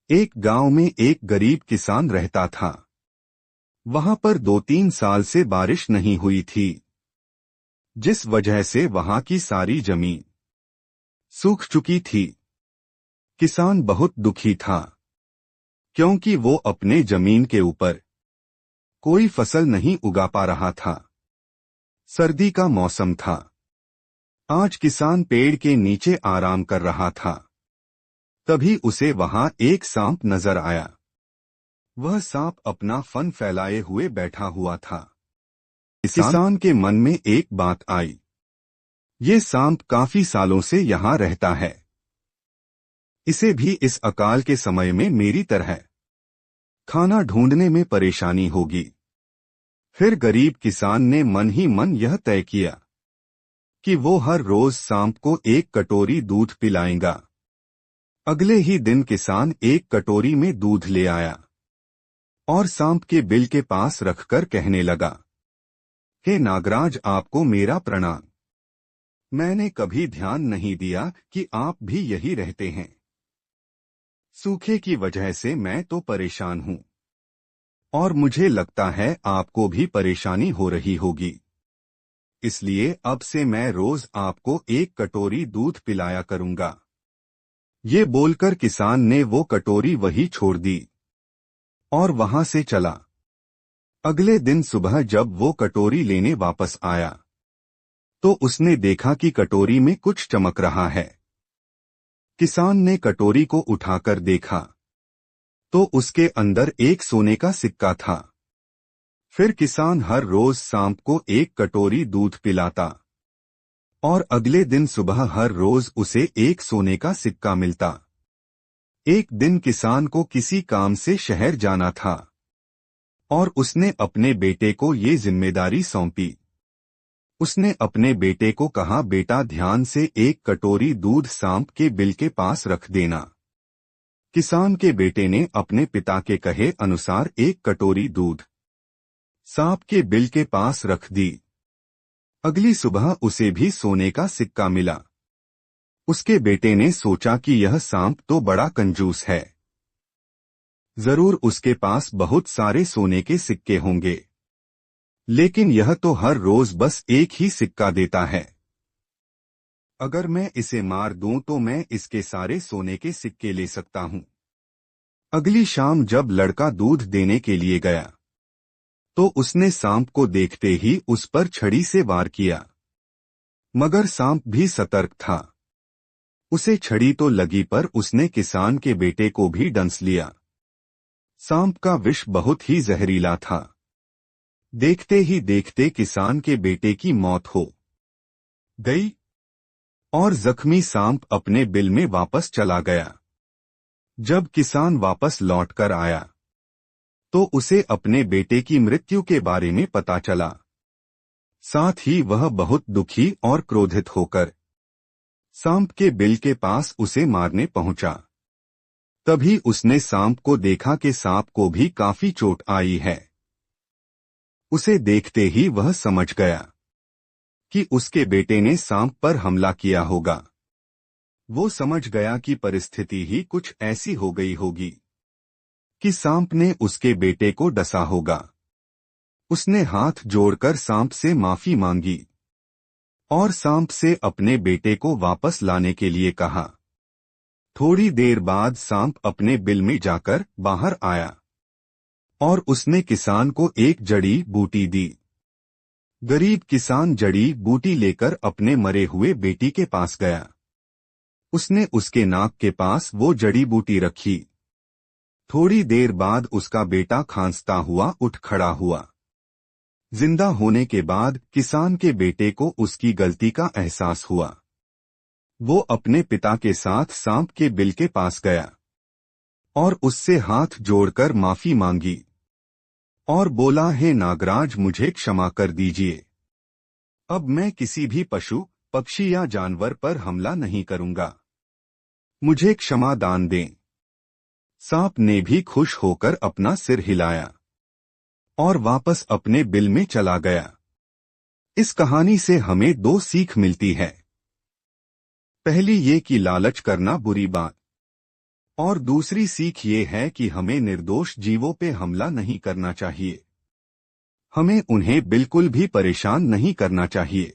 एक गांव में एक गरीब किसान रहता था। वहां पर 2-3 साल से बारिश नहीं हुई थी, जिस वजह से वहां की सारी जमीन सूख चुकी थी। किसान बहुत दुखी था, क्योंकि वो अपने जमीन के ऊपर कोई फसल नहीं उगा पा रहा था। सर्दी का मौसम था। आज किसान पेड़ के नीचे आराम कर रहा था। तभी उसे वहां एक सांप नजर आया। वह सांप अपना फन फैलाए हुए बैठा हुआ था। किसान के मन में एक बात आई। ये सांप काफी सालों से यहाँ रहता है। इसे भी इस अकाल के समय में मेरी तरह खाना ढूंढने में परेशानी होगी। फिर गरीब किसान ने मन ही मन यह तय किया कि वो हर रोज सांप को एक कटोरी दूध पिलाएगा। अगले ही दिन किसान एक कटोरी में दूध ले आया और सांप के बिल के पास रखकर कहने लगा, हे नागराज, आपको मेरा प्रणाम। मैंने कभी ध्यान नहीं दिया कि आप भी यही रहते हैं। सूखे की वजह से मैं तो परेशान हूँ, और मुझे लगता है आपको भी परेशानी हो रही होगी। इसलिए अब से मैं रोज आपको एक कटोरी दूध पिलाया करूंगा। ये बोलकर किसान ने वो कटोरी वही छोड़ दी और वहां से चला। अगले दिन सुबह जब वो कटोरी लेने वापस आया, तो उसने देखा कि कटोरी में कुछ चमक रहा है। किसान ने कटोरी को उठाकर देखा, तो उसके अंदर एक सोने का सिक्का था। फिर किसान हर रोज सांप को एक कटोरी दूध पिलाता, और अगले दिन सुबह हर रोज उसे एक सोने का सिक्का मिलता। एक दिन किसान को किसी काम से शहर जाना था, और उसने अपने बेटे को ये जिम्मेदारी सौंपी। उसने अपने बेटे को कहा, बेटा ध्यान से एक कटोरी दूध सांप के बिल के पास रख देना। किसान के बेटे ने अपने पिता के कहे अनुसार एक कटोरी दूध सांप के बिल के पास रख दी। अगली सुबह उसे भी सोने का सिक्का मिला। उसके बेटे ने सोचा कि यह सांप तो बड़ा कंजूस है, जरूर उसके पास बहुत सारे सोने के सिक्के होंगे, लेकिन यह तो हर रोज बस एक ही सिक्का देता है। अगर मैं इसे मार दूं तो मैं इसके सारे सोने के सिक्के ले सकता हूं। अगली शाम जब लड़का दूध देने के लिए गया, तो उसने सांप को देखते ही उस पर छड़ी से वार किया। मगर सांप भी सतर्क था। उसे छड़ी तो लगी, पर उसने किसान के बेटे को भी डंस लिया। सांप का विष बहुत ही जहरीला था। देखते ही देखते किसान के बेटे की मौत हो गई, और जख्मी सांप अपने बिल में वापस चला गया। जब किसान वापस लौटकर आया, तो उसे अपने बेटे की मृत्यु के बारे में पता चला। साथ ही वह बहुत दुखी और क्रोधित होकर सांप के बिल के पास उसे मारने पहुंचा। तभी उसने सांप को देखा कि सांप को भी काफी चोट आई है। उसे देखते ही वह समझ गया कि उसके बेटे ने सांप पर हमला किया होगा। वो समझ गया कि परिस्थिति ही कुछ ऐसी हो गई होगी कि सांप ने उसके बेटे को डसा होगा। उसने हाथ जोड़कर सांप से माफी मांगी और सांप से अपने बेटे को वापस लाने के लिए कहा। थोड़ी देर बाद सांप अपने बिल में जाकर बाहर आया, और उसने किसान को एक जड़ी बूटी दी। गरीब किसान जड़ी बूटी लेकर अपने मरे हुए बेटी के पास गया। उसने उसके नाक के पास वो जड़ी बूटी रखी। थोड़ी देर बाद उसका बेटा खांसता हुआ उठ खड़ा हुआ। जिंदा होने के बाद किसान के बेटे को उसकी गलती का एहसास हुआ। वो अपने पिता के साथ सांप के बिल के पास गया और उससे हाथ जोड़कर माफी मांगी और बोला, हे नागराज, मुझे क्षमा कर दीजिए। अब मैं किसी भी पशु, पक्षी या जानवर पर हमला नहीं करूंगा। मुझे क्षमा दान दें। सांप ने भी खुश होकर अपना सिर हिलाया और वापस अपने बिल में चला गया। इस कहानी से हमें 2 सीख मिलती है। पहली ये कि लालच करना बुरी बात और दूसरी सीख ये है कि हमें निर्दोष जीवों पे हमला नहीं करना चाहिए। हमें उन्हें बिल्कुल भी परेशान नहीं करना चाहिए।